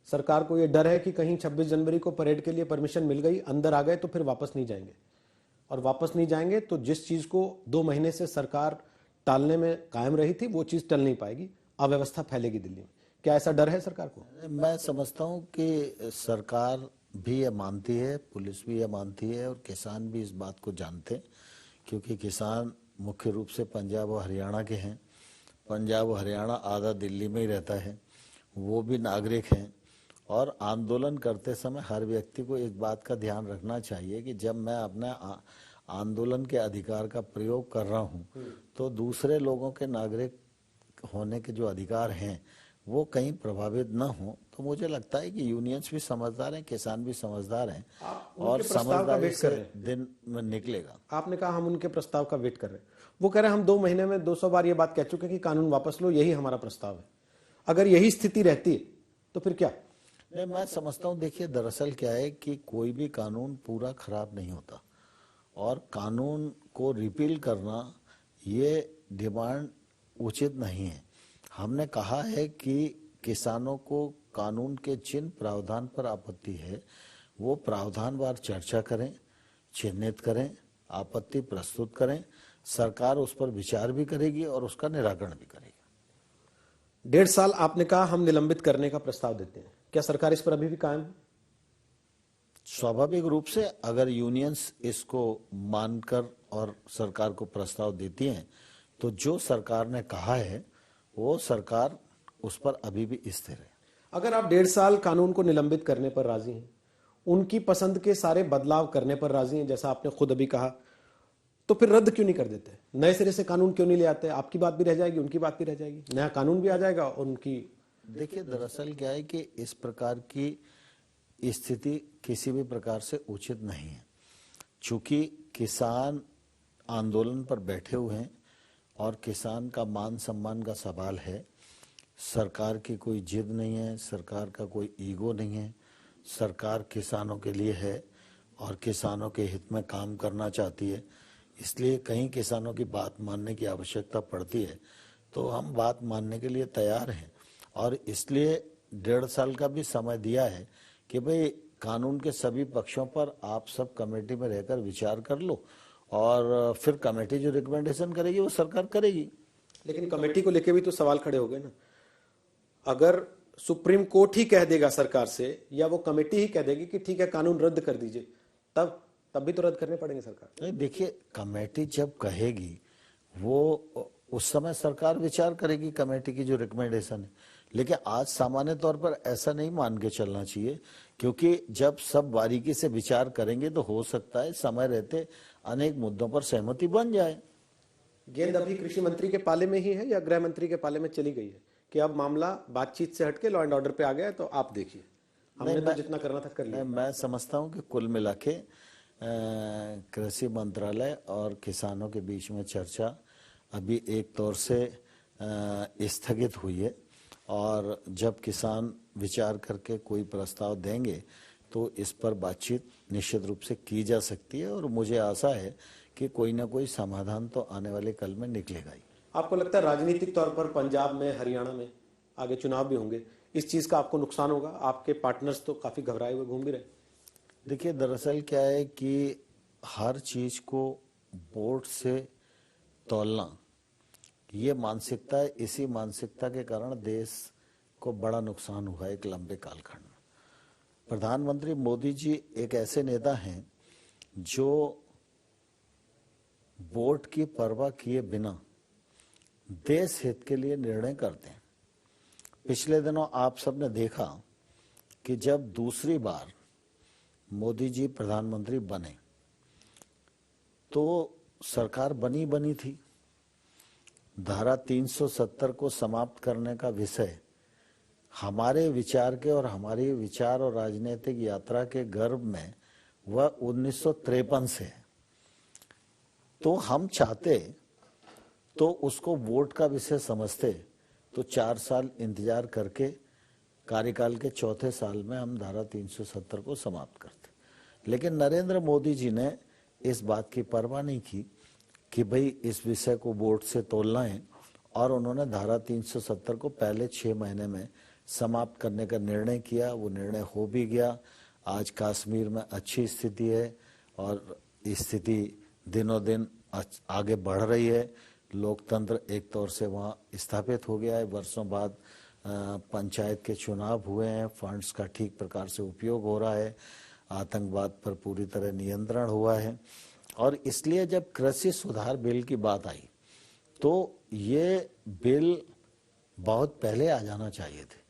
सरकार को ये डर है कि कहीं 26 जनवरी को परेड के लिए परमिशन मिल गई, अंदर आ गए तो फिर वापस नहीं जाएंगे, और वापस नहीं जाएंगे तो जिस चीज को 2 महीने से सरकार टालने में कायम रही थी वो चीज टल नहीं पाएगी, अव्यवस्था फैलेगी दिल्ली में। क्या ऐसा डर है सरकार को? मैं समझता हूं कि सरकार भी ये मानती है, पुलिस भी ये मानती है और किसान भी इस बात को जानते हैं, क्योंकि किसान मुख्य रूप से पंजाब और हरियाणा के हैं। पंजाब और हरियाणा आधा दिल्ली में ही रहता है, वो भी नागरिक हैं। और आंदोलन करते समय हर व्यक्ति को इस बात का ध्यान रखना चाहिए कि जब मैं अपने आंदोलन के अधिकार का प्रयोग कर रहा हूं तो दूसरे लोगों के नागरिक होने के जो अधिकार हैं वो कहीं प्रभावित न हो। तो मुझे लगता है कि यूनियंस भी समझदार हैं, किसान भी समझदार हैं और समझदारी से दिन में निकलेगा। आपने कहा हम उनके प्रस्ताव का वेट कर रहे हैं, वो कह रहे हैं हम 2 महीने में 200 बार ये बात कह चुके हैं कि कानून वापस लो, यही हमारा प्रस्ताव है। अगर यही स्थिति रहती है तो फिर क्या? नहीं, मैं समझता हूँ, देखिए दरअसल क्या है कि कोई भी कानून पूरा खराब नहीं होता और कानून को रिपील करना ये डिमांड उचित नहीं है। हमने कहा है कि किसानों को कानून के जिन प्रावधान पर आपत्ति है वो प्रावधानवार चर्चा करें, चिन्हित करें, आपत्ति प्रस्तुत करें, सरकार उस पर विचार भी करेगी और उसका निराकरण भी करेगी। 1.5 साल आपने कहा हम निलंबित करने का प्रस्ताव देते हैं, क्या सरकार इस पर अभी भी कायम है? स्वाभाविक रूप से अगर यूनियंस इसको मानकर और सरकार को प्रस्ताव देती हैं तो जो सरकार ने कहा है वो सरकार उस पर अभी भी स्थिर है। अगर आप 1.5 साल कानून को निलंबित करने पर राजी हैं, उनकी पसंद के सारे बदलाव करने पर राजी हैं, जैसा आपने खुद अभी कहा, तो फिर रद्द क्यों नहीं कर देते? नए सिरे से कानून क्यों नहीं ले आते? आपकी बात भी रह जाएगी, उनकी बात भी रह जाएगी, नया कानून भी आ जाएगा और उनकी। देखिए दरअसल क्या है कि इस प्रकार की स्थिति किसी भी प्रकार से उचित नहीं है, चूंकि किसान आंदोलन पर बैठे हुए हैं और किसान का मान सम्मान का सवाल है। सरकार की कोई जिद नहीं है, सरकार का कोई ईगो नहीं है, सरकार किसानों के लिए है और किसानों के हित में काम करना चाहती है। इसलिए कहीं किसानों की बात मानने की आवश्यकता पड़ती है तो हम बात मानने के लिए तैयार हैं और इसलिए 1.5 साल का भी समय दिया है कि भाई कानून के सभी पक्षों पर आप सब कमेटी में रहकर विचार कर लो और फिर कमेटी जो रिकमेंडेशन करेगी वो सरकार करेगी। लेकिन कमेटी को लेके भी तो सवाल खड़े हो गए ना। अगर सुप्रीम कोर्ट ही कह देगा सरकार से या वो कमेटी ही कह देगी कि ठीक है कानून रद्द कर दीजिए, तब भी तो रद्द करने पड़ेंगे सरकार। नहीं, देखिए कमेटी जब कहेगी वो उस समय सरकार विचार करेगी कमेटी की जो रिकमेंडेशन है। लेकिन आज सामान्य तौर पर ऐसा नहीं मान के चलना चाहिए, क्योंकि जब सब बारीकी से विचार करेंगे तो हो सकता है समय रहते अनेक मुद्दों पर सहमति बन जाए। गेंद अभी कृषि मंत्री के पाले में ही है या गृह मंत्री के पाले में चली गई है कि अब मामला बातचीत से हटके लॉ एंड ऑर्डर पे आ गया है? तो आप देखिए, हमने तो जितना करना था कर लिया। मैं समझता हूँ कि कुल मिला के कृषि मंत्रालय और किसानों के बीच में चर्चा अभी एक तौर से स्थगित हुई है और जब किसान विचार करके कोई प्रस्ताव देंगे तो इस पर बातचीत निश्चित रूप से की जा सकती है और मुझे आशा है कि कोई ना कोई समाधान तो आने वाले कल में निकलेगा ही। आपको लगता है राजनीतिक तौर पर पंजाब में, हरियाणा में आगे चुनाव भी होंगे, इस चीज का आपको नुकसान होगा? आपके पार्टनर्स तो काफी घबराए हुए घूम भी रहे। देखिए दरअसल क्या है कि हर चीज को वोट से तौलना, ये मानसिकता है, इसी मानसिकता के कारण देश को बड़ा नुकसान हुआ है एक लंबे कालखंड में। प्रधानमंत्री मोदी जी एक ऐसे नेता हैं जो वोट की परवाह किए बिना देश हित के लिए निर्णय करते हैं। पिछले दिनों आप सबने देखा कि जब दूसरी बार मोदी जी प्रधानमंत्री बने तो सरकार बनी थी। धारा 370 को समाप्त करने का विषय हमारे विचार के और हमारी विचार और राजनीतिक यात्रा के गर्भ में वह 1953 से है। तो हम चाहते तो उसको वोट का विषय समझते तो 4 साल इंतजार करके कार्यकाल के चौथे साल में हम धारा 370 को समाप्त करते। लेकिन नरेंद्र मोदी जी ने इस बात की परवाह नहीं की कि भाई इस विषय को वोट से तोलना है और उन्होंने धारा 370 को पहले 6 महीने में समाप्त करने का निर्णय किया, वो निर्णय हो भी गया। आज कश्मीर में अच्छी स्थिति है और स्थिति दिनों दिन आगे बढ़ रही है। लोकतंत्र एक तौर से वहाँ स्थापित हो गया है। वर्षों बाद पंचायत के चुनाव हुए हैं, फंड्स का ठीक प्रकार से उपयोग हो रहा है, आतंकवाद पर पूरी तरह नियंत्रण हुआ है। और इसलिए जब कृषि सुधार बिल की बात आई तो ये बिल बहुत पहले आ जाना चाहिए थे।